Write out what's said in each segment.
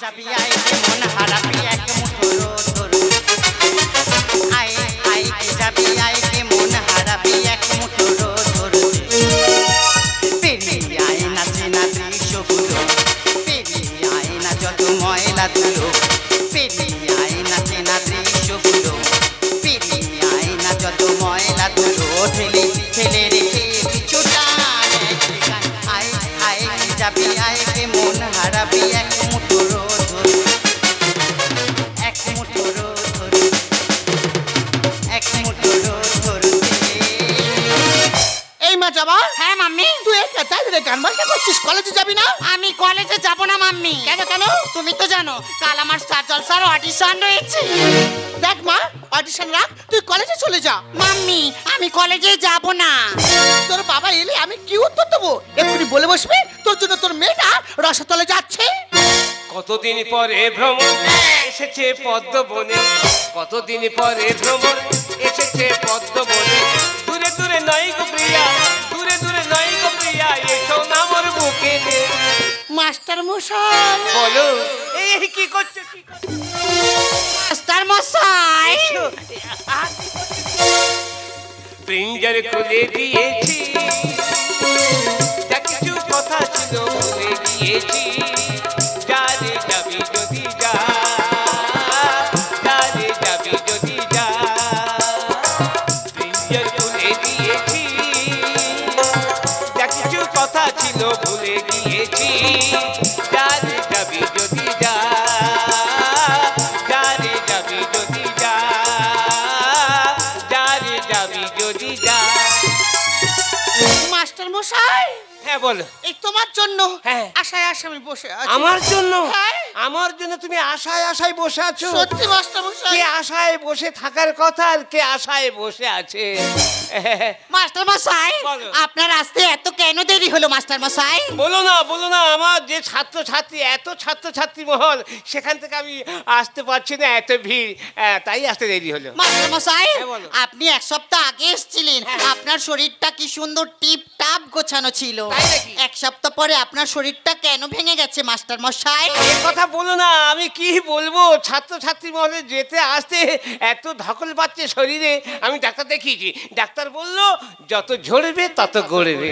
যাবি আয় কে মন হারাবি এক মুঠো রোদ আয় আয় কে যাবি আয় কে মন হারাবি এক মুঠো রোদ পেরিয়ে আয় নাচে না দৃশ্যগুলো পেরিয়ে আয় না যত ময়লা ধুলো পেরিয়ে আয় নাচে না দৃশ্যগুলো পেরিয়ে আয় না যত ময়লা ধুলো ঠেলে ঠেলে রেখে পিছুটা আয় আয় কে যাবি আয় কে মন হারাবি এক মুঠো রোদ এক মুঠো রোদ এক মুঠো রোদ এই মা যাবা? হ্যাঁ মাম্মি। তুই একা তাই রে গান বাজনা করছিস, কলেজে যাবি না? আমি কলেজে যাব না মাম্মি। কেন কেন? তুমি তো জানো কাল আমার স্টার জলসার অডিশন রয়েছে। দেখ মা, অডিশন রাখ, তুই কলেজে চলে যা। মাম্মি আমি কলেজে যাব না। তোর বাবা এলে আমি কি উত্তর দেবো? এক্ষুনি বলে বসবে তোর জন্য তোর মেয়েটা রসাতলে যাচ্ছে। কতদিন পরে ভ্রমণ এসেছে পদ্মবনে, কতদিন পরে ভ্রমণ এসেছে পদ্মবনে, দূরে দূরে নাই গো প্রিয়া, দূরে দূরে নাই গো প্রিয়া, এসো না মোর বুকে দে। মাস্টার মশাই বলো এই কি করছো? কি মাস্টার মশাই প্রিঞ্জার খুলে দিয়েছি, যা কিছু কথা ছিল ভুলে গিয়েছি, যারে যাবি যদি যা, যারে যাবি যদি যা, প্রিঞ্জার খুলে দিয়েছি, যা কিছু কথা ছিল ভুলে গিয়েছি, যারে যাবি যদি যা, যারে যাবি যদি যা, যারে যাবি যদি যা। মাস্টার মশাই হ্যাঁ বলো। এই তোমার জন্য হ্যাঁ। আশায় আশায় আমি বসে আছি। আমার জন্য? হ্যাঁ। আমার জন্য তুমি আশায় আশায় বসে আছো? সত্যি মাস্টার মশাই। কে আশায় বসে থাকার কথা আর কে আশায় বসে আছে? মাস্টার মশাই বলো। আপনার আসতে এত কেন দেরি হলো মাস্টার মশাই? বলো না বলো না, আমার যে ছাত্রছাত্রী, এত ছাত্রছাত্রী মহল, সেখান থেকে আমি আসতে পারছি না, এত ভিড়, তাই আসতে দেরি হলো। মাস্টার মশাই হ্যাঁ, বলো। আপনি এক সপ্তাহ আগে এসেছিলেন, আপনার শরীরটা কি সুন্দর টিপ টাপ গোছানো ছিল। তাই নাকি? এক সপ্তাহ পরে আপনার শরীরটা কেন ভেঙে গেছে মাস্টার মশাই? এ কথা বলো না, আমি কি বলবো, ছাত্রছাত্রী মহলে যেতে আসতে এত ধকল পাচ্ছে শরীরে। আমি ডাক্তার দেখিয়েছি, ডাক্তার বললো যত ঝরবে তত গড়বে।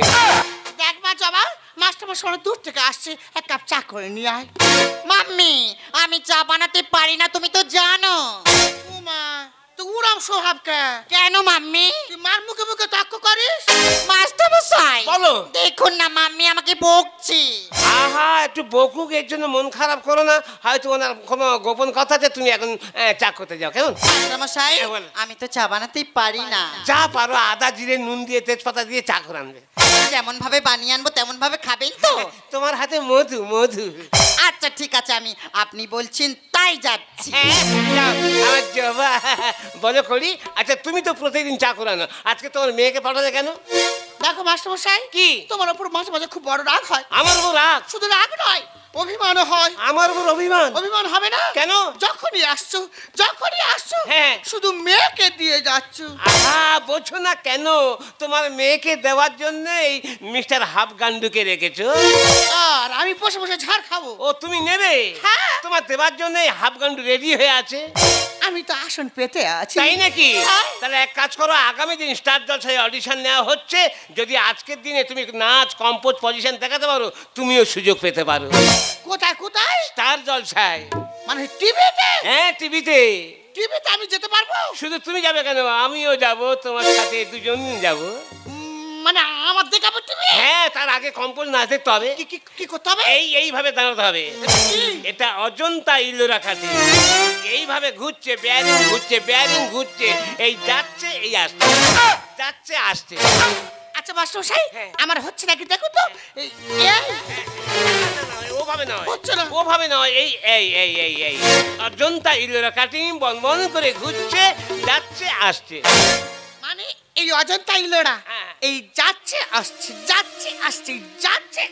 দেখ মা যাবা, মাস্টার মশাই অনেক দূর থেকে আসছে, এক কাপ চা করে নিয়ে আয়। মাম্মি আমি চা বানাতে পারি না, তুমি তো জানো। ও মা, তো উড়াম সোহাব কে? কেন মাম্মি? তুই মার মুখে মুখে তর্ক করিস? মাস্টার মশাই বলো। দেখুন না মাম্মি আমাকে বকছি। আহা, একটু বকুক, এর জন্য মন খারাপ করো না, হয়তো ওনার কোনো গোপন কথা আছে, তুমি এখন চা করতে যাও কেমন? মাস্টার মশাই হ্যাঁ, বলো। আমি তো চা বানাতেই পারি না। যা পারো আদা জিরে নুন দিয়ে তেজপাতা দিয়ে চা করে আনবে। যেমন ভাবে বানিয়ে আনবো তেমন ভাবে খাবেন তো? তোমার হাতে মধু মধু। আচ্ছা ঠিক আছে, আমি আপনি বলছেন তাই যাচ্ছি। যাও, আমার জবা। বলো করি, আচ্ছা তুমি তো প্রতিদিন চা করে আনো, আজকে তোমার মেয়েকে পাঠালে কেন? দেখো মাস্টার মশাই, কি? তোমার উপর মাঝে মাঝে খুব বড় রাগ হয়। আমার উপর রাগ? শুধু রাগ নয়, অভিমানও হয়। আমার উপর অভিমান? অভিমান হবে না? কেন? যখনই আসছো, যখনই আসছো, হ্যাঁ। শুধু মেয়েকে দিয়ে যাচ্ছ। আহা, বোঝো না কেন? তোমার মেয়েকে দেওয়ার জন্য এই মিস্টার হাফ গান্ডুকে রেখেছো, আর আমি বসে বসে ঝাড় খাবো। ও তুমি নেবে? হ্যাঁ। তোমার দেওয়ার জন্য এই হাফ গান্ডু রেডি হয়ে আছে। আমি তো আসন পেতে আছি। তাই নাকি? হ্যাঁ। তাহলে এক কাজ করো, আগামী দিন স্টার জলসায় অডিশন নেওয়া হচ্ছে, যদি আজকের দিনে তুমি নাচ কম্পোজ পজিশন দেখাতে পারো, তুমিও সুযোগ পেতে পারো। কোথায় কোথায়? স্টার জলসায়। মানে টিভিতে? হ্যাঁ, টিভিতে। টিভিতে আমি যেতে পারবো? শুধু তুমি যাবে কেন, আমিও যাব, তোমার সাথে দুজন যাব। মানে আমার দেখাবো টিভি? হ্যাঁ, তার আগে কম্পোজ নাচ দেখতে হবে। কি কি কি করতে হবে? এইভাবে দাঁড়াতে হবে। কি? এটা অজন্তা ইলোরা খাতি, এইভাবে ঘুরছে, বেয়ারিং ঘুরছে, বেয়ারিং ঘুরছে, এই যাচ্ছে এই আসছে, যাচ্ছে আসছে। আচ্ছা মাস্টার মশাই, হ্যাঁ। আমার হচ্ছে নাকি দেখো তো। এই ওভাবে নয়, হচ্ছে না। ওভাবে নয়, এই এই এই এই এই অজন্তা ইলোরা কাটিং বন বন করে ঘুরছে, যাচ্ছে আসছে। মানে এই অজন্তা ইলোরা হ্যাঁ। এই যাচ্ছে আসছে, যাচ্ছে আসছে, যাচ্ছে।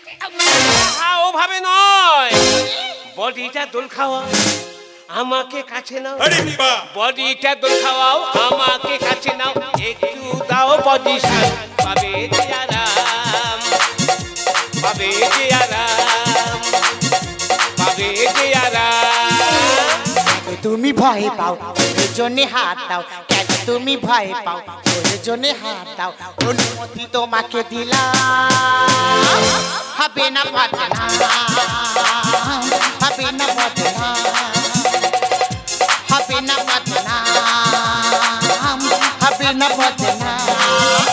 হ্যাঁ, ওভাবে নয়, বডিটা দোল খাওয়া, আমাকে কাছে নাও, বডিটা দোল খাওয়াও, আমাকে কাছে নাও, একটু দাও পজিশন, পাবে যে আরাম, পাবে যে আরাম, পাবে যে আরাম। ভয় পাও প্রয়োজনে হাত দাও, কেন তুমি ভয় পাও প্রয়োজনে হাত দাও, অনুমতি তোমাকে দিলাম, হবে না বদনাম, হবে না বদনাম, হবে না বদনাম, হবে না বদনাম।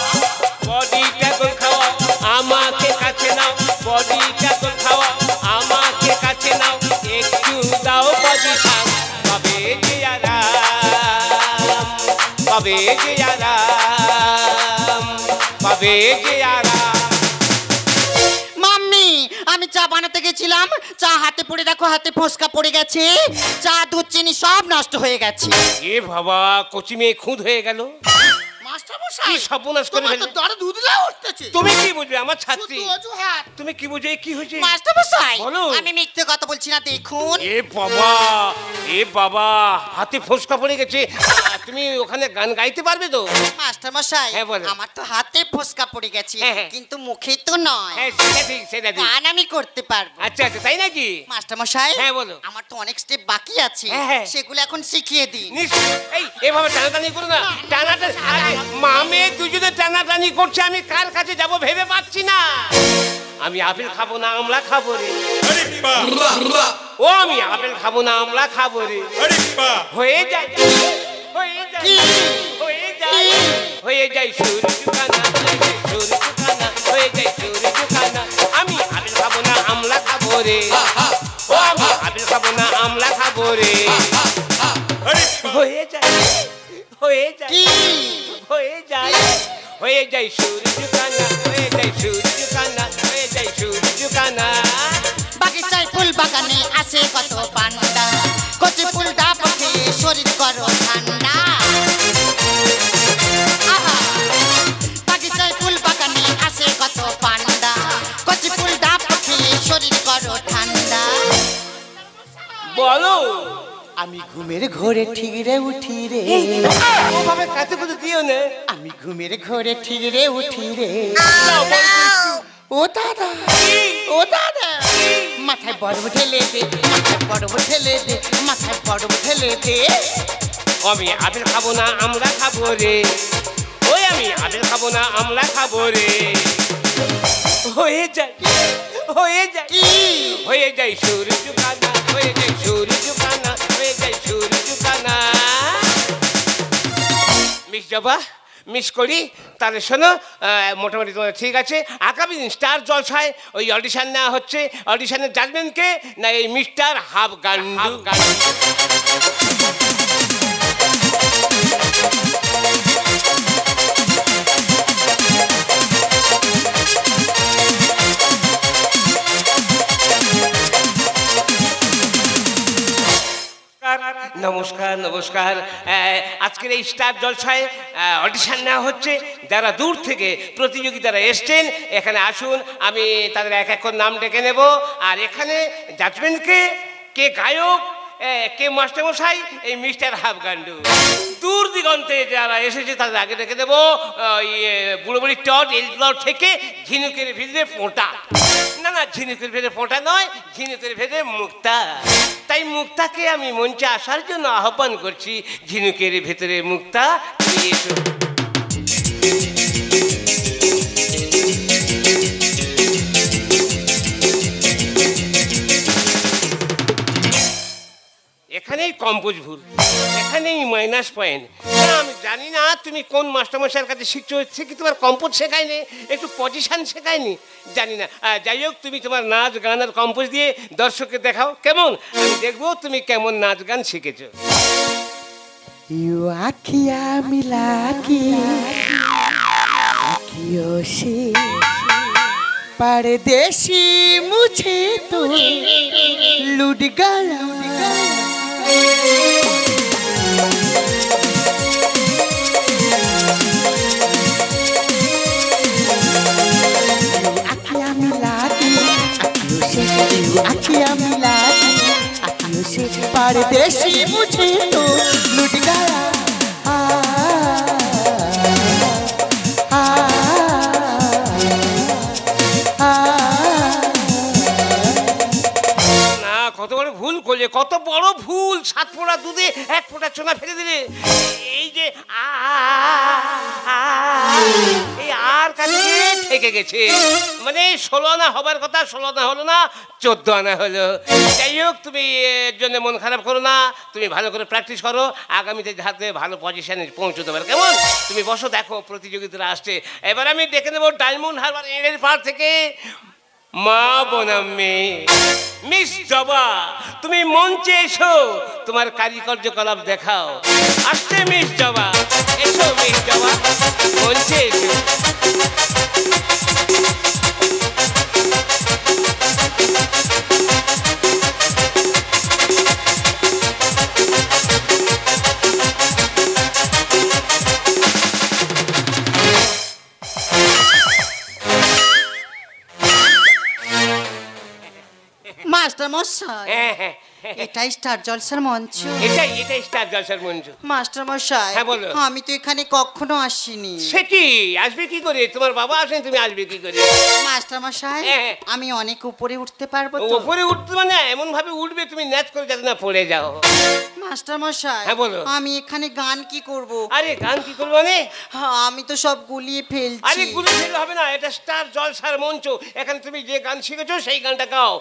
বডিটা তোর খাওয়া আমাকে কাছে নাও, বডিটা তোর খাওয়া আমাকে কাছে নাও, একটু দাও পজিশন, পাবে যে আরাম, পাবে যে আরাম, পাবে যে আরাম। মাম্মি আমি চা বানাতে গেছিলাম, চা হাতে পড়ে দেখো হাতে ফোসকা পড়ে গেছে, চা দুধ চিনি সব নষ্ট হয়ে গেছে। এ বাবা, কচি মেয়ে খুঁত হয়ে গেল। কি সর্বনাশ করে ফেললে। তুমি কি বুঝবে আমার ছাত্রী, তুমি কি বুঝে কি হয়েছে? মাস্টারমশাই বলো। আমি মিথ্যে কথা বলছি না, দেখুন। এ বাবা, এ বাবা, হাতে ফোসকা পড়ে গেছে, তুমি ওখানে গান গাইতে পারবে তো? মাস্টারমশাই হ্যাঁ, বলো। আমার তো হাতে ফোসকা পড়ে গেছে, হ্যাঁ, হ্যাঁ। কিন্তু মুখে তো নয়। হ্যাঁ সেটা ঠিক, সেটা ঠিক। গান আমি করতে পারবো। আচ্ছা আচ্ছা, তাই নাকি? মাস্টারমশাই হ্যাঁ, বলো। আমার তো অনেক স্টেপ বাকি আছে, হ্যাঁ, হ্যাঁ। সেগুলো এখন শিখিয়ে দিন। এই এভাবে টানাটানি করো না, টানাটা মামে দুজনে টানাটানি করছে, আমি কার কাছে যাব ভেবে পাচ্ছি না। আমি আপেল খাবো না আমলা খাবো রে, ও আমি আপেল খাবো না আমলা খাবো রে, হয়ে যায় হয়ে যায় হয়ে যায় হয়ে যায় সুর চুকানা, সুর চুকানা হয়ে যায় সুর চুকানা, আমি আপেল খাবো না আমলা খাবো রে, ও আমি আপেল খাবো না আমলা খাবো রে, হয়ে যায় হয়ে যায় হয়ে যায় হয়ে যায় সুর চুকানা, হয়ে যায় সুর চুকানা, হয়ে যায় সুর চুকানা। বাগিচায় ফুল বাগানে আসে কত পান্ডা, কচি ফুল ডাব খেয়ে শরীর করো ঠান্ডা। আহা, বাগিচায় ফুল বাগানে আসে কত পান্ডা, কচি ফুল ডাব খেয়ে শরীর করো ঠান্ডা। বলো। আমি ঘুমের ঘোরে ঠিকরে উঠি রে, ওভাবে কাছে কুচে দিও না। আমি ঘুমের ঘোরে ঠিকরে উঠি রে, ও দাদা ও দাদা, মাথায় বরফ ঢেলে দে, মাথায় বরফ ঢেলে দে, মাথায় বরফ ঢেলে দে। আমি আপেল খাবো না আমরা খাবো রে, ওই আমি আপেল খাবো না আমরা খাবো রে, হয়ে যায় হয়ে যায় হয়ে যায় সুর চুকানা, হয়ে যায় সুর চুকানা, হয়ে যায় সুর চুকানা। মিস জবা মিস করি, তাহলে শোনো, মোটামুটি তোমার ঠিক আছে। আগামী দিন স্টার জলসায় ওই অডিশন নেওয়া হচ্ছে, অডিশনের জাজমেন্টকে না এই মিস্টার হাফগান্ডু। নমস্কার নমস্কার, আজকের এই স্টার জলসায় অডিশন নেওয়া হচ্ছে। যারা দূর থেকে প্রতিযোগিতারা এসছেন এখানে আসুন, আমি তাদের এক এক করে নাম ডেকে নেব, আর এখানে জাজমেন্টকে কে গায়ক কে মাস্টারমশাই এই মিস্টার হাফগান্ডু। দূর দিগন্তে যারা এসেছে তাদের আগে ডেকে দেবো বুড়ো বুড়ি টট এলপ্লট থেকে ঝিনুকের ভিতরে ফোঁটা, না না ঝিনুকের ভেতরে ফোঁটা নয়, ঝিনুকের ভেতরে মুক্তা। তাই মুক্তাকে আমি মঞ্চে আসার জন্য আহ্বান করছি। ঝিনুকের ভেতরে মুক্তা, তুমি এসো। এখানেই কম্পোজ ভুল, এখানেই মাইনাস পয়েন্ট। আমি জানি না তুমি কোন মাস্টারমশাইয়ের কাছে শিখছো, সে কি তোমার কম্পোজ শেখায়নি, একটু পজিশন শেখায়নি, জানি না। যাই হোক, তুমি তোমার নাচ গান আর কম্পোজ দিয়ে দর্শককে দেখাও কেমন, আমি দেখবো তুমি কেমন নাচ গান শিখেছো। ইউ আখিয়া মিলাকি আখিयों से परदेसी मुझे तो लूट गया। आँखियाँ मिला के आँखियाँ मिला के आँखियों से परदेसी मुझे तो लूट गया। না, কত বড় ভুল করলে কত বড় ভুল, 7 ফোঁটা দুধে 1 ফোঁটা চোনা ফেলে দিলে। এই যে এই আর কাছে থেকে গেছে, মানে 16 আনা হবার কথা 16 আনা হলো না, 14 আনা হলো। যাই হোক, তুমি এর জন্য মন খারাপ করো না, তুমি ভালো করে প্র্যাকটিস করো, আগামীতে যাতে ভালো পজিশনে পৌঁছতে পারো। কেমন? তুমি বসো, দেখো প্রতিযোগিতারা আসছে। এবার আমি ডেকে নেবো ডায়মন্ড হারবার এর পার থেকে মা বনামে মিস জবা, তুমি মঞ্চে এসো, তোমার কারিকার্যকলাপ দেখাও। আসছে মিস জবা, এসো মিস জবা, মঞ্চে এসো। মাস্টার মশাই, এটাই স্টার জলসার মঞ্চ? এটাই স্টার জলসার মঞ্চ। মাস্টার মশাই, হ্যাঁ বলো। আমি তো এখানে কখনো আসিনি। সে কি, আসবে কি করে? তোমার বাবা আসেন, তুমি আসবে কি করে? মাস্টার মশাই, আমি অনেক উপরে উঠতে পারবো তো? উপরে উঠতে মানে এমন ভাবে উঠবে তুমি ন্যাচ করে যাতে না পড়ে যাও। মাস্টার মশাই, হ্যাঁ বলো। আমি এখানে গান কি করব? আরে গান কি করবো মানে? আমি তো সব গুলিয়ে ফেলছি। আরে গুলিয়ে ফেললে হবে না, এটা স্টার জলসার মঞ্চ, এখানে তুমি যে গান শিখেছো সেই গানটা গাও,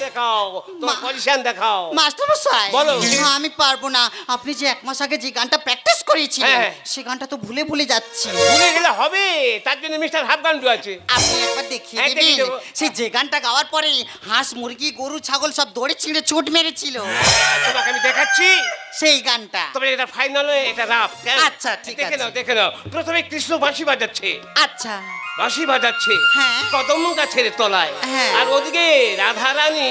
দেখাও, তোমার পজিশন দেখাও। মাস্টার মশাই, বলো। আমি পারবো না। আপনি যে 1 মাস আগে যে গানটা প্র্যাকটিস করেছিলেন, সেই গানটা তো ভুলে যাচ্ছি। ভুলে গেলে হবে, তার জন্য মিস্টার হাফগান্ডু আছে। আপনি একবার দেখিয়ে দিবেন? সেই যে গানটা গাওয়ার পরে হাঁস মুরগি গরু ছাগল সব দৌড়ে ছিঁড়ে চোট মেরেছিল, তোমাকে আমি দেখাচ্ছি সেই গানটা। তবে এটা ফাইনাল, এটা রাফ। আচ্ছা ঠিক আছে, দেখে নাও। প্রথমে কৃষ্ণ বাঁশি বাজাচ্ছে। আচ্ছা। বাঁশি বাজাচ্ছে কদম গাছের তলায়, আর ওদিকে রাধারানী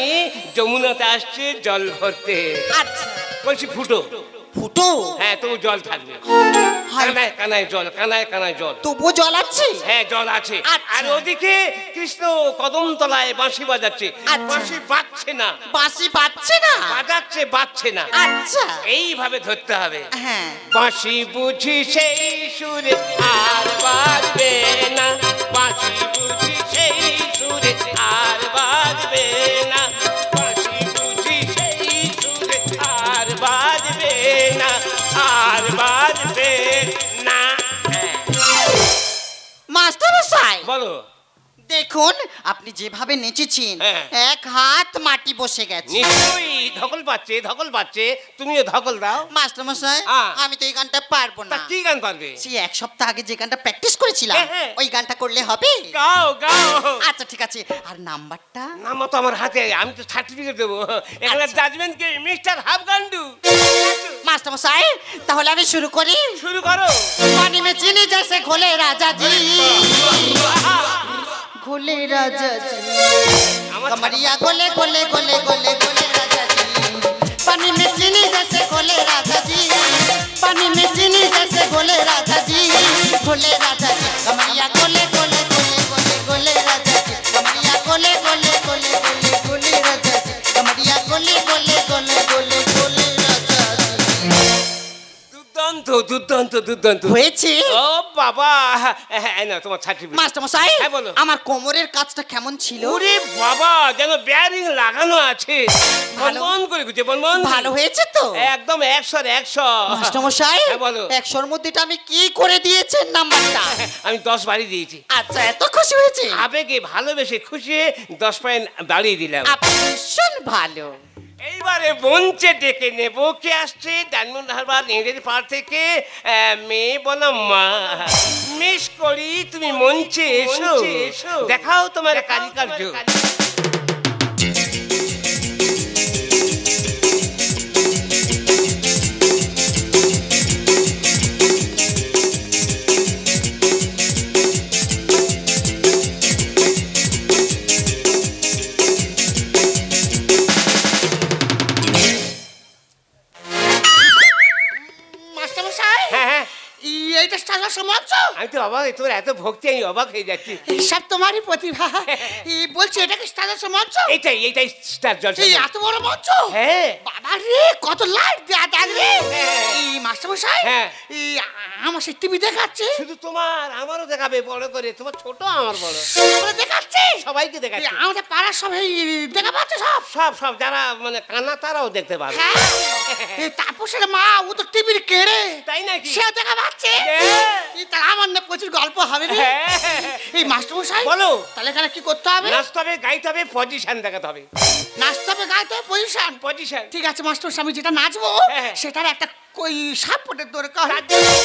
যমুনাতে আসছে জল ভরতে। আচ্ছা, বলছি ফুটো ফুটো। হ্যাঁ, তবু জল থাকবে, কানায় কানায় জল, কানায় কানায় জল, তবু জল আছে। হ্যাঁ জল আছে। আর ওদিকে কৃষ্ণ কদম তলায় বাঁশি বাজাচ্ছে। বাঁশি বাজছে না, বাঁশি বাজছে না, বাজাচ্ছে বাজছে না। আচ্ছা, এইভাবে ধরতে হবে। হ্যাঁ। বাঁশি বুঝি সেই সুরে আর বাজবে না, বাঁশি বুঝি সেই সুরে আর বাজবে না, বাঁশি বুঝি সেই সুরে আর বাজবে না, আর বাজবে না। মাস্টার মশাই বলো। দেখুন, আপনি যেভাবে নেচেছেন, এক হাত মাটি বসে গেছে। নিশ্চয়ই ধকল পাচ্ছে, ধকল পাচ্ছে, তুমিও ধকল দাও। মাস্টার মশাই, আমি তো এই গানটা পারবো না। কি গান পারবে? সেই 1 সপ্তাহ আগে যে গানটা প্র্যাকটিস করেছিলাম, ওই গানটা করলে হবে? গাও গাও। আচ্ছা ঠিক আছে। আর নাম্বারটা? নাম্বার তো আমার হাতে, আমি তো সার্টিফিকেট দেবো। এখানে জাজমেন্ট কে মিস্টার হাফগান্ডু। মাস্টার মশাই, তাহলে আমি শুরু করি? শুরু করো। পানি মে চিনি জैसे ঘোলে রাজা জি, ঘোলে রাজা জি, कमरिया गोले गोले गोले गोले गोले राजा जी, पानी में चीनी जैसे घोले राजा जी, पानी में चीनी जैसे घोले राजा जी, घोले राजा जी, कमरिया गोले गोले गोले गोले गोले राजा जी, कमरिया गोले गोले गोले गोले गोले राजा जी, कमरिया गोले गोले गोले गोले गोले राजा जी। দুর্দান্ত দুর্দান্ত দুর্দান্ত হয়েছে। ও বাবা, না তোমার সার্টিফিকেট। মাস্টার মশাই, হ্যাঁ বলো। আমার কোমরের কাজটা কেমন ছিল? ওরে বাবা, যেন বেয়ারিং লাগানো আছে। বনবন করে গুছে, বনবন। ভালো হয়েছে তো? একদম 100 100। মাস্টার মশাই, হ্যাঁ বলো। 100-র মধ্যে আমি কি করে দিয়েছেন নাম্বারটা? আমি 10 বাড়ি দিয়েছি। আচ্ছা, এত খুশি হয়েছে? আবেগে ভালোবেসে খুশি 10 পয়েন্ট বাড়িয়ে দিলাম। আপনি ভীষণ ভালো। এইবারে মঞ্চে ডেকে নেব, কে আসছে ডায়মন্ড হারবার ইংরেজি পাড় থেকে মেয়ে বনাম মা। মিস করি, তুমি মঞ্চে এসো, দেখাও তোমার কারিকার্য। আমি তো অবাক বাবা তোর এত ভক্তি আমি অবাক হয়ে যাচ্ছি। সব তোমারই প্রতিভা। বলছি এটা কি স্টার জলসা মঞ্চ? এইটাই স্টার জলসা। এত বড় মঞ্চ? হ্যাঁ। বাবা রে কত লাইট দেয়া থাকবে। এই মাস্টারমশাই আমার সেই টিভি দেখাচ্ছে। শুধু তোমার আমারও দেখাবে বড় করে, তোমার ছোট আমার বড় দেখাচ্ছে, সবাইকে দেখাচ্ছে। আমাদের পাড়ার সবাই দেখা পাচ্ছে, সব যারা মানে কানা তারাও দেখতে পাবে। তাপসের মা ও তো টিভির কেড়ে, তাই নাকি? সে দেখা পাচ্ছে। তাহলে আমার না প্রচুর গল্প হবে রে। এই মাস্টারমশাই বলো তাহলে এখানে কি করতে হবে? নাচতে হবে, গাইতে হবে, পজিশন দেখাতে হবে। নাচতে হবে, গাইতে হবে, পজিশন। ঠিক আছে মাস্টারমশাই, আমি যেটা নাচবো সেটার একটা কই সাপোর্টের দরকার।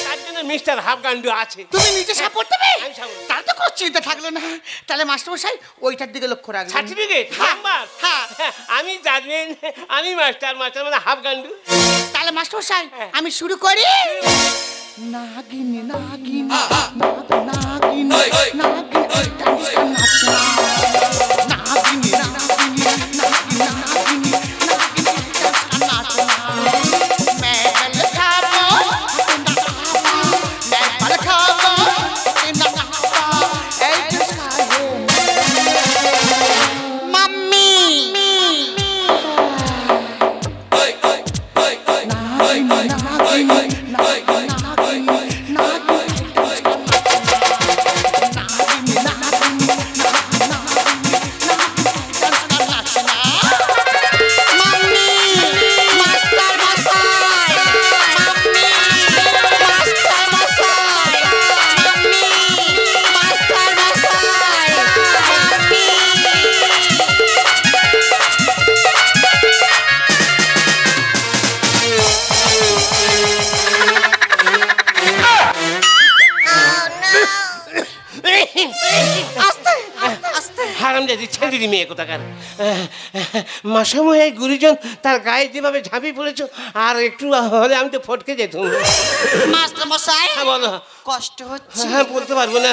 তার জন্য মিস্টার হাফগান্ডু আছে। তুমি নিজে সাপোর্ট দেবে? তার তো কোনো চিন্তা থাকলো না। তাহলে মাস্টারমশাই ওইটার দিকে লক্ষ্য রাখবেন। Certificate number? হ্যাঁ, আমি জাজমেন্ট, আমি মাস্টার মানে হাফগান্ডু। তাহলে মাস্টারমশাই আমি শুরু করি। নাগিনী নাগিনী নাগিনী নাগিনী নাচনা, নাগিনী নাগিনী নাগিনী নাগিনী নাচনা। মেল খাবো মেল খাবো এই দুসায়ে মাম্মি ছেড়ে মেয়ে কোথাকার। মাসামশাই গুরুজন তার গায়ে যেভাবে ঝাঁপি পড়েছ, আর একটু হলে আমি তো ফটকে যেতাম। মাস্টারমশাই বলো। কষ্ট হচ্ছে? হ্যাঁ বলতে পারবো না।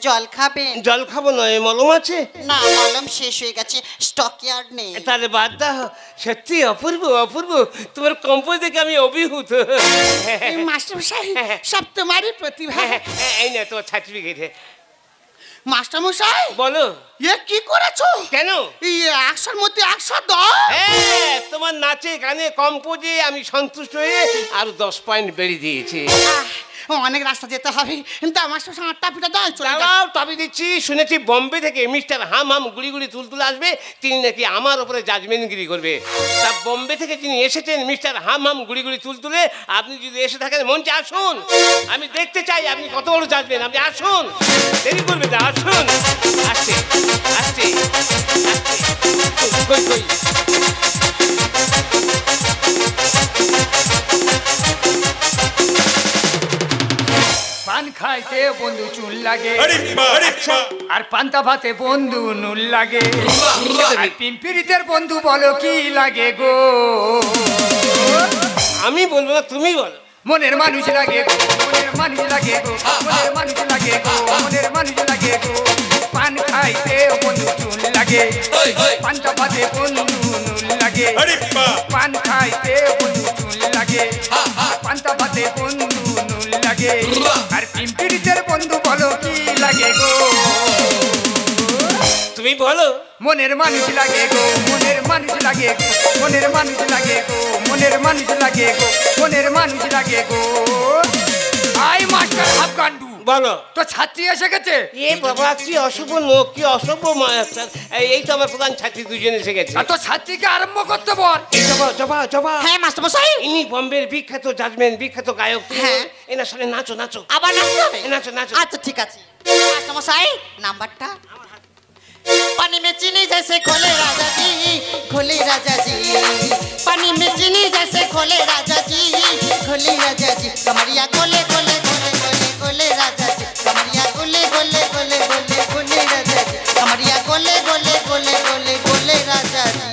জল খাবেন? জল খাবো নয়, মলম আছে? না মলম শেষ হয়ে গেছে, স্টক ইয়ার্ড নেই। তাহলে বাদ দাও। সত্যি অপূর্ব অপূর্ব, তোমার কম্পোজ দেখে আমি অভিভূত। মাস্টারমশাই সব তোমারই প্রতিভা। এই না তোমার সার্টিফিকেট। মাস্টারমশাই বলো। এ কি করেছো? কেন? এই 100-র মধ্যে 110। তোমার নাচে গানে কম্পোজে আমি সন্তুষ্ট হয়ে আরো 10 পয়েন্ট বেড়ে দিয়েছি। অনেক রাস্তা যেতে হবে, কিন্তু আমার সঙ্গে আটটা পিঠা দাও। দাঁড়াও, তবে দিচ্ছি। শুনেছি বোম্বে থেকে মিস্টার হাম গুড়ি গুড়ি তুলতুলে আসবে, তিনি নাকি আমার ওপরে জাজমেন্টগিরি করবে। তা বোম্বে থেকে যিনি এসেছেন মিস্টার হাম গুড়ি গুড়ি তুলতুলে, আপনি যদি এসে থাকেন মঞ্চে আসুন, আমি দেখতে চাই আপনি কত বড় জাজমেন্ট। আপনি আসুন, দেরি করবে না, আসুন। আসছে আসছে কই কই পান খাইতে বন্ধু চুল লাগে, আর পান্তা ভাতে বন্ধু নুন লাগে, আর পিম্পিরিতের বন্ধু বলো কি লাগে গো? আমি বলবো না, তুমি বলো। মনের মানুষ লাগে গো, মনের মানুষ লাগে গো, মনের মানুষ লাগে গো, মনের মানুষ লাগে গো। পান খাইতে বন্ধু চুল লাগে, পান্তা ভাতে বন্ধু নুন লাগে, পান খাইতে বন্ধু চুল লাগে, পান্তা ভাতে বন্ধু নুন লাগে, আর পিম্পিরিতের বন্ধু বলো কি লাগে গো? তুমি বলো। মনের মানুষ লাগে গো, মনের মানুষ লাগে গো, মনের মানুষ লাগে গো, মনের মানুষ লাগে গো, মনের মানুষ লাগে গো। আই মাস্টার হাফগান্ডু বলো। তো ছাত্রী এসে গেছে। এ বাবা কি অশুভ লোক, কি অশুভ মাস্টার। এই তো আমার প্রধান ছাত্রী দুজন এসে গেছে। তো ছাত্রীকে আরম্ভ করতে বল। জবা জবা জবা। হ্যাঁ মাস্টারমশাই। ইনি বোম্বের বিখ্যাত জাজমেন্ট, বিখ্যাত গায়ক। হ্যাঁ। এনার সাথে নাচো নাচো। আবার নাচতে হবে? নাচো নাচো। আচ্ছা ঠিক আছে। মাস্টারমশাই নাম্বারটা। पानी में चीनी जैसे घोले राजा जी, घोले राजा जी, पानी में चीनी जैसे घोले राजा जी, घोले राजा जी, कमरिया गोले गोले गोले गोले गोले राजा जी, कमरिया गोले गोले गोले गोले गोले राजा जी, कमरिया गोले गोले गोले गोले गोले राजा जी।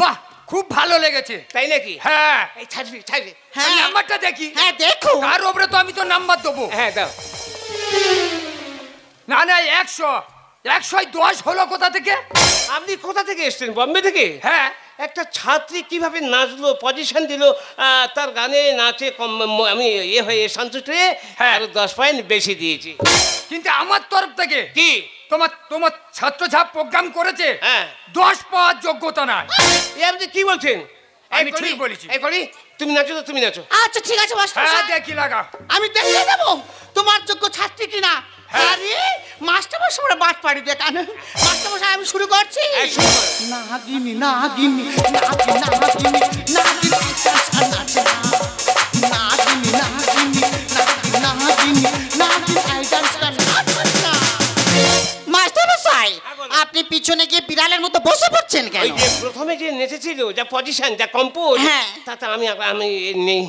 বাহ, খুব ভালো লেগেছে। তাই নাকি? হ্যাঁ। এই ছাড়বি ছাড়বি। হ্যাঁ নাম্বারটা দেখি। হ্যাঁ দেখো। তার উপরে তো আমি তো নাম্বার দেবো। হ্যাঁ দাও। না না 100 110 হলো কোথা থেকে? আপনি কোথা থেকে এসেছেন? বোম্বে থেকে? হ্যাঁ। একটা ছাত্রী কিভাবে নাচলো, পজিশন দিল, তার গানে নাচে আমি হয়ে সন্তুষ্ট হয়ে আরো 10 পয়েন্ট বেশি দিয়েছি। কিন্তু আমার তরফ থেকে কি তোমার ছাত্র যা প্রোগ্রাম করেছে 10 পাওয়ার যোগ্যতা নাই। আপনি কি বলছেন? আমি ঠিক বলেছি। এই করি, তুমি নাচো তো, তুমি নাচো। আচ্ছা ঠিক আছে মাস্টার। হ্যাঁ দেখি লাগা, আমি দেখিয়ে দেবো তোমার যোগ্য ছাত্রী কিনা। আরে মাস্টার মশাই বাদ পাড়ি দে কেন? মাস্টার মশাই আমি শুরু করছি। নাগিনী নাগিনী নাগিনী নাগিনী নাগিনী নাচে না, নাগিনী নাগিনী নাগিনী নাগিনী নাগিনী আই ডান্স না। মাস্টার মশাই আপনি পিছনে গিয়ে বিড়ালের মতো বসে পড়ছেন কেন? ওই যে প্রথমে যে নেচেছিল, যা পজিশন, যা কম্পোজ, তাতে আমি নেই।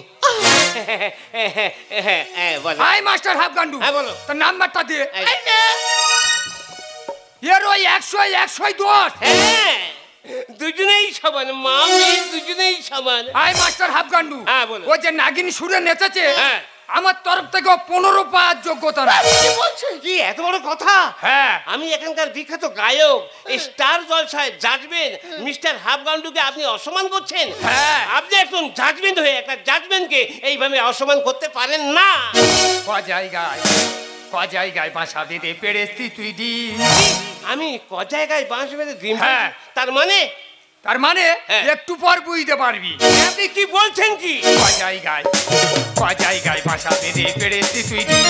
হাই মাস্টার হাফগান্ডু, হ্যাঁ বলো। তোর নাম্বারটা দিয়ে। এর ওই 100 হ্যাঁ, দুজনেই সমান মামি, দুজনেই সমান। হাই মাস্টার হাফগান্ডু, হ্যাঁ বলো। ওই যে নাগিনী সুরে নেচেছে, আমার তরফ থেকে 15 পাওয়ার যোগ্যতা নাই। কি বলছে? কি এত বড় কথা? হ্যাঁ, আমি এখানকার বিখ্যাত গায়ক, স্টার জলসায় জাজমেন্ট মিস্টার হাফগান্ডুকে আপনি অসম্মান করছেন। হ্যাঁ, আপনি একজন জাজমেন্ট হয়ে একটা জাজমেন্টকে এইভাবে অসম্মান করতে পারেন না। ক জায়গায় বাসা বেঁধে পেরেছি তুই ডিম। আমি ক জায়গায় বাঁশ বেঁধে ডিম? হ্যাঁ, তার মানে একটু পর বুঝতে পারবি। আপনি কি বলছেন? কি ক জায়গায় বাসা বেঁধে পেরেছি তুই ডিম।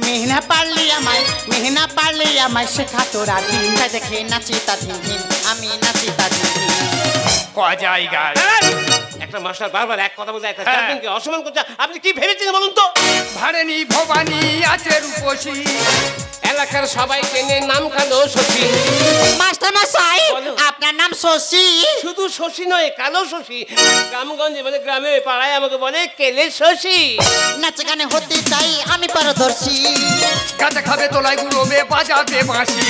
মেহনা পারলি আমায় শেখা তোরা দিন দেখে নাচি তা দিন দিন, আমি নাচি তা দিন দিন। ক জায়গায় একটা মাস্টার বারবার এক কথা বলতে একটা জাজমেন্টকে অসম্মান করছে, আপনি কি ভেবেছেন বলুন তো? ভারেনি ভবানী আছে রূপসী, এলাকার সবাই চেনে নাম কালো শশী। মাস্টার মশাই আপনার নাম শশী? শুধু শশী নয়, কালো শশী। গ্রামগঞ্জে মানে গ্রামে পাড়ায় আমাকে বলে কেলে শশী। নাচে গানে হতে চাই আমি পারদর্শী, গাছে খাবে তোলায় গুড়োবে বাজাবে বাঁশি।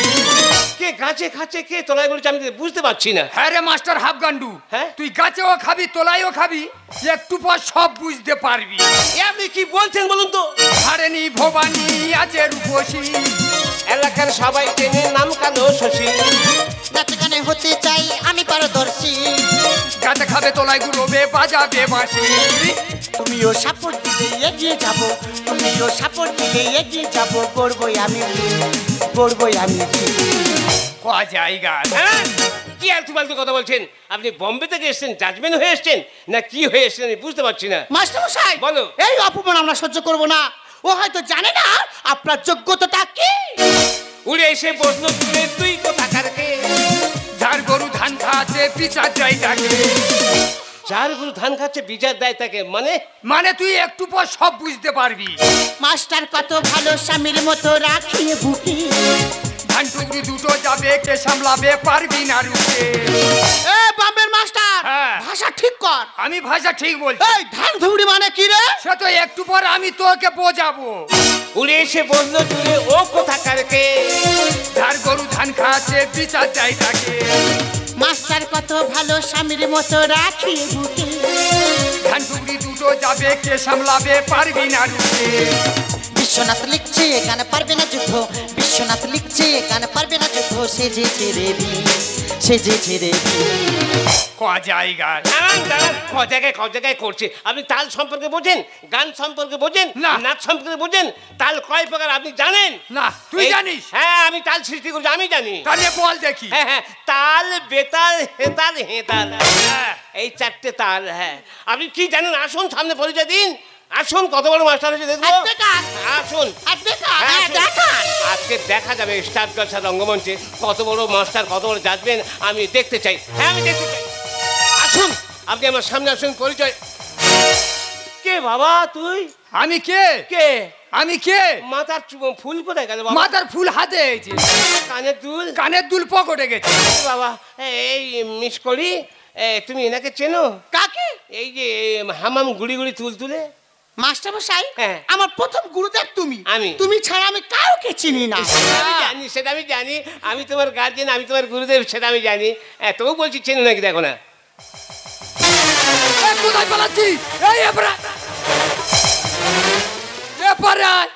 কে গাছে খাচ্ছে, কে তোলায় গুলোছে আমি বুঝতে পারছি না। হ্যাঁ রে মাস্টার হাফগান্ডু, হ্যাঁ তুই গাছেও খাবি তোলায়ও খাবি, একটু পর সব বুঝতে পারবি। আপনি কি বলছেন বলুন তো? হারেনি ভবানী আছে রূপসী, এলাকার সবাই চেনে নাম কালো শশী। নাচে গানে হতে চাই আমি পারদর্শী, গাছে খাবে তোলায় গুড়োবে বাজাবে বাঁশি। তুমিও সাপোর্ট দিলে এগিয়ে যাব, তুমিও সাপোর্ট দিলে এগিয়ে যাব, করবই আমি ক জায়গায়। হ্যাঁ, কি আলতু ফালতু কথা বলছেন? আপনি বোম্বে থেকে এসেছেন, জাজমেন্ট হয়ে এসেছেন না কি হয়ে এসেছেন আমি বুঝতে পারছি না। মাস্টার মশাই বলো। এই অপমান আমরা সহ্য করব না। ও হয়তো জানে না আপনার যোগ্যতাটা কি। উড়ে এসে বসলো তুলে তুই কোথাকার কে? যার গরু ধান খাচ্ছে বিচার যায় তাকে। যার গরু ধান খাচ্ছে বিচার দেয় তাকে, মানে তুই একটু পর সব বুঝতে পারবি। মাস্টার কত ভালো স্বামীর মতো রাখিয়ে বুকে, ধান টুকরি দুটো যাবে কে সামলাবে পারবি না রুখে। এ বাম্বের মাস্টার ভাষা ঠিক কর। আমি ভাষা ঠিক বলছি। এই ধান ধুবড়ি মানে কি রে? সে তো একটু পর আমি তোকে বোঝাবো। উড়ে এসে বসলো তুলে ও কোথাকার কে? যার গরু ধান খাচ্ছে বিচার যায় তাকে। মাস্টার কত ভালো স্বামীর মতো রাখিয়ে বুকে, ধান টুকরি দুটো যাবে কে সামলাবে পারবি না রুখে। বিশ্বনাথ লিখছে গান পারবে না যুদ্ধ, বিশ্বনাথ লিখছে গান পারবে না যুদ্ধ, সেজেছে রে ক জায়গায়। ক জায়গায় করছে। আপনি তাল সম্পর্কে বোঝেন, গান সম্পর্কে বোঝেন, নাচ সম্পর্কে বোঝেন? তাল কয় প্রকার আপনি জানেন না? তুই জানিস? হ্যাঁ, আমি তাল সৃষ্টি করছি, আমি জানি। তাহলে বল দেখি। হ্যাঁ, তাল, বেতাল, হেতাল, হেতাল, এই 4টে তাল। হ্যাঁ, আপনি কি জানেন? আসুন সামনে পরিচয় দিন। আসুন, কত বড় মাস্টার হয়েছে দেখবো। আসুন, আজকে দেখা যাবে স্টার জলসা রঙ্গমঞ্চে কত বড় মাস্টার, কত বড় জাজমেন্ট আমি দেখতে চাই। হ্যাঁ, আমি দেখতে চাই। আসুন, আপনি আমার সামনে আসুন, পরিচয়। কে বাবা তুই? আমি কে? আমি কে? মাথার ফুল কোথায় গেল? মাথার ফুল হাতে হয়েছে। কানের দুল পকেটে গেছে। বাবা, এই মিস করি, তুমি এনাকে চেনো? কাকে? এই যে হামাম গুড়ি গুড়ি তুল তুলে। মাস্টার মশাই আমার প্রথম গুরুদেব তুমি। তুমি ছাড়া আমি কাউকে চিনি না। সেটা আমি জানি, আমি তোমার গার্জেন, আমি তোমার গুরুদেব, সেটা আমি জানি। তবু বলছি চেনো নাকি দেখো না। কোথায় পালাচ্ছি?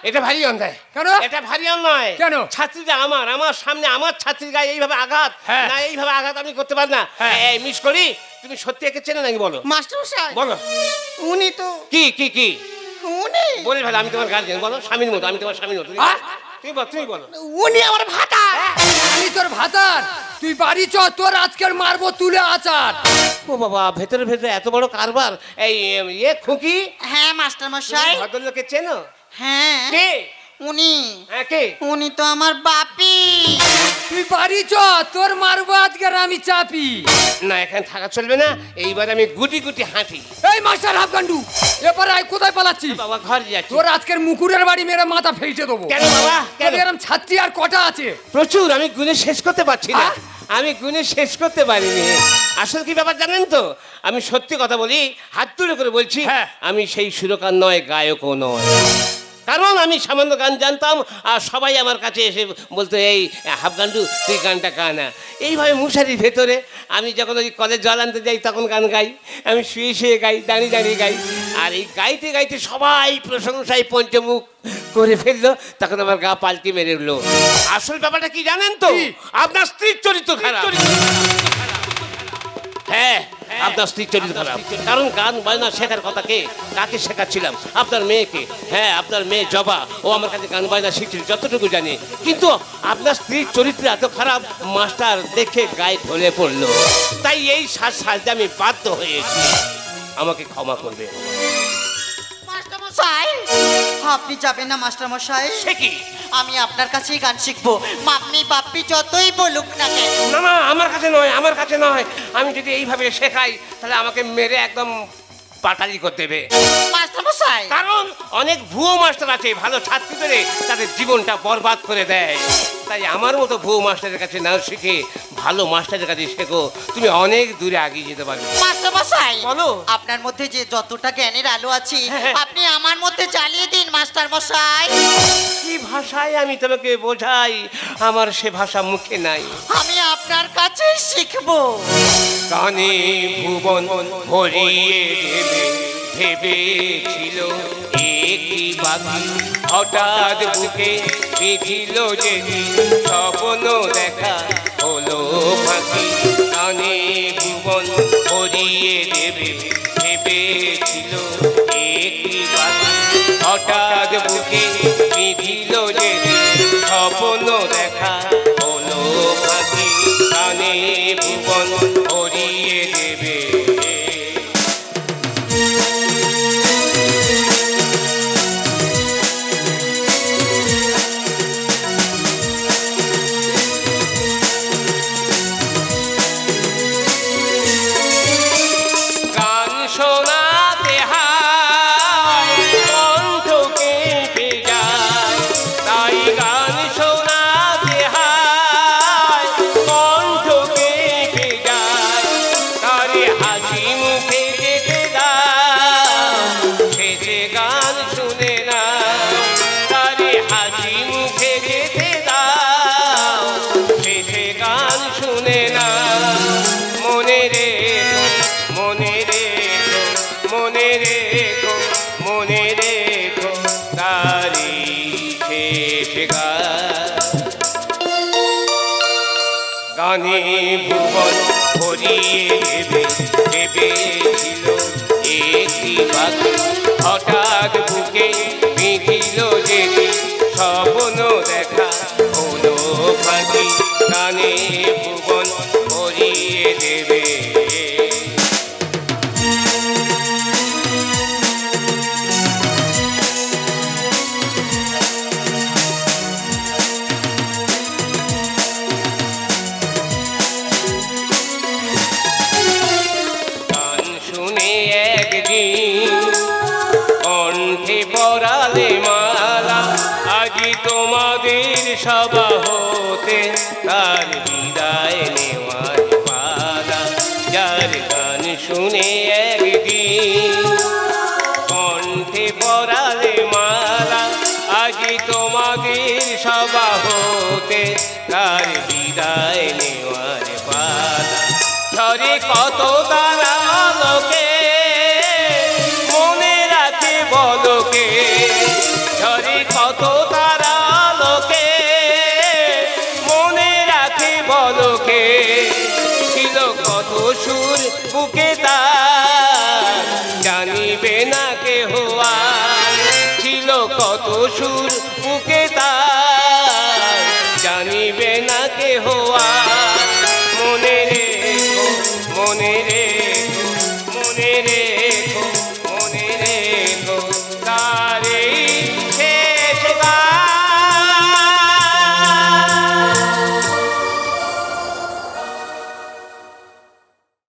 এটা ভারী অন্যায়। কেন? এটা ভারী অন্যায়। কেন? ছাত্রীটা আমার সামনে আমার ছাত্রীর গায়ে এইভাবে আঘাত, না এইভাবে আঘাত আমি করতে পারি না। এই মিস করি, তুমি সত্যি একে চেনো নাকি বলো? মাস্টার মশাই বলো। উনি তো কি কি কি উনি বলে ভালো, আমি তোমার গার্জেন। বলো, স্বামীর মতো, আমি তোমার স্বামীর মতো। তুমি বলো। উনি আমার ভাতার। আমি তোর ভাতার, তুই বাড়ি চ, তোর আজকের মারবো তুলে আচার। ও বাবা, ভেতরে ভেতরে এত বড় কারবার। এই খুকি। হ্যাঁ মাস্টার মশাই। ভদ্রলোকে চেনো? হ্যাঁ। কে উনি? হ্যাঁ কে? উনি তো আমার বাপি। তুই বাড়ি চ, তোর মারবো আজকের আমি চাপি। না, এখানে থাকা চলবে না, এইবার আমি গুটি গুটি হাঁটি। এই মাস্টার হাফগান্ডু, এবার আয়, কোথায় পালাচ্ছিস? বাবা ঘর যাচ্ছি। তোর আজকের মুকুরের বাড়ি মেরে মাথা ফেটে দেবো। কেন বাবা? কেন? এরকম ছাত্রী আর কটা আছে? প্রচুর, আমি গুনে শেষ করতে পারছি না। আমি গুনে শেষ করতে পারিনি। আসলে কি ব্যাপার জানেন তো, আমি সত্যি কথা বলি, হাত তুলে করে বলছি, আমি সেই সুরকার নয়, গায়কও নয়। কারণ আমি সামান্য গান জানতাম, আর সবাই আমার কাছে এসে বলতো, এই হাফগান্ডু তুই গানটা গা না। এইভাবে মশারির ভেতরে আমি যখন ওই কলেজ জল আনতে যাই তখন গান গাই, আমি শুয়ে শুয়ে গাই, দাঁড়িয়ে দাঁড়িয়ে গাই। আর এই গাইতে গাইতে সবাই প্রশংসায় পঞ্চমুখ করে ফেললো, তখন আমার গা পালকি মেরে উঠলো। আসল ব্যাপারটা কি জানেন তো, আপনার স্ত্রীর চরিত্র খারাপ। হ্যাঁ, আপনার স্ত্রীর চরিত্র খারাপ। কারণ গান বাজনা শেখার কথা কাকে শেখাচ্ছিলাম? আপনার মেয়েকে। হ্যাঁ, আপনার মেয়ে জবা, ও আমার কাছে গান বাজনা শিখছিল যতটুকু জানি। কিন্তু আপনার স্ত্রীর চরিত্র এত খারাপ, মাস্টার দেখে গায়ে ঢলে পড়লো। তাই এই সাজতে আমি বাধ্য হয়েছি। আমাকে ক্ষমা করবে। মাস্টার মশাই, আপনি যাবেন না মাস্টার মশাই? সে কি? আমি আপনার কাছেই গান শিখবো, মাম্মি বাপ্পি যতই বলুক না কেন। না না, আমার কাছে নয়, আমার কাছে নয়। আমি যদি এইভাবে শেখাই তাহলে আমাকে মেরে একদম পাটালি করে দেবে মাস্টার মশাই। কারণ অনেক ভুয়ো মাস্টার আছে, ভালো ছাত্রী পেলে তাদের জীবনটা বরবাদ করে দেয়। তাই আমার মতো ভুয়ো মাস্টারের কাছে না শিখে ভালো মাস্টারের কাছে শেখো, তুমি অনেক দূরে এগিয়ে যেতে পারবে। মাস্টার মশাই, বলো। আপনার মধ্যে যে যতটা জ্ঞানের আলো আছে আপনি আমার মধ্যে জ্বালিয়ে দিন মাস্টার মশাই। কি ভাষায় আমি তোমাকে বোঝাই, আমার সে ভাষা মুখে নাই। আমি আপনার কাছেই শিখবো। কানে ভুবন ভরিয়ে দেবে ভেবেছিল একটি বাকি, হঠাৎ বুকে বিধিল যে স্বপ্ন দেখা হলো ফাঁকি। কানে ভুবন ভরিয়ে দেবে ভেবেছিল একটি বাকি, হঠাৎ বুকে বিধিল যে স্বপ্ন দেখা হলো ফাঁকি। কানে ভুবন ভরিয়ে দেবে। গান শোনাতে হায় কণ্ঠ কেঁপে যায়, তাই গান শোনাতে হায় কণ্ঠ কেঁপে যায়। তারে হাসি মুখে যেতে দাও, সেজে গান শুনে না। তারে হাসি মুখে যেতে দাও, সেজে গান শুনে না। মনে রেখো, মনে রেখো, মনে রেখো, মনে রেখো, তারি শেষ গানে ভুবন ভরিয়ে দেবে ভেবেছিল একটি বাকি, হঠাৎ বুকে বিঁধিল যে স্বপ্ন দেখা হলো ফাঁকি। গানে ভুবন ভরিয়ে দেবে। গান শুনে একদিন কণ্ঠে পরালে মালা, আজি তোমাদের সভা হতে তার বিদায় নেওয়ার পালা। যার গান শুনে একদিন কণ্ঠে পরালে মালা, আজি তোমাদের সভা হতে তার বিদায় নেওয়ার পালা। ঝরে কত তারা লোকে মনে রাখে বলকে, সুর বুকে তার জানিবে না কেহ আর ছিল কত সুর বুকে তার জানিবে না কেহ আর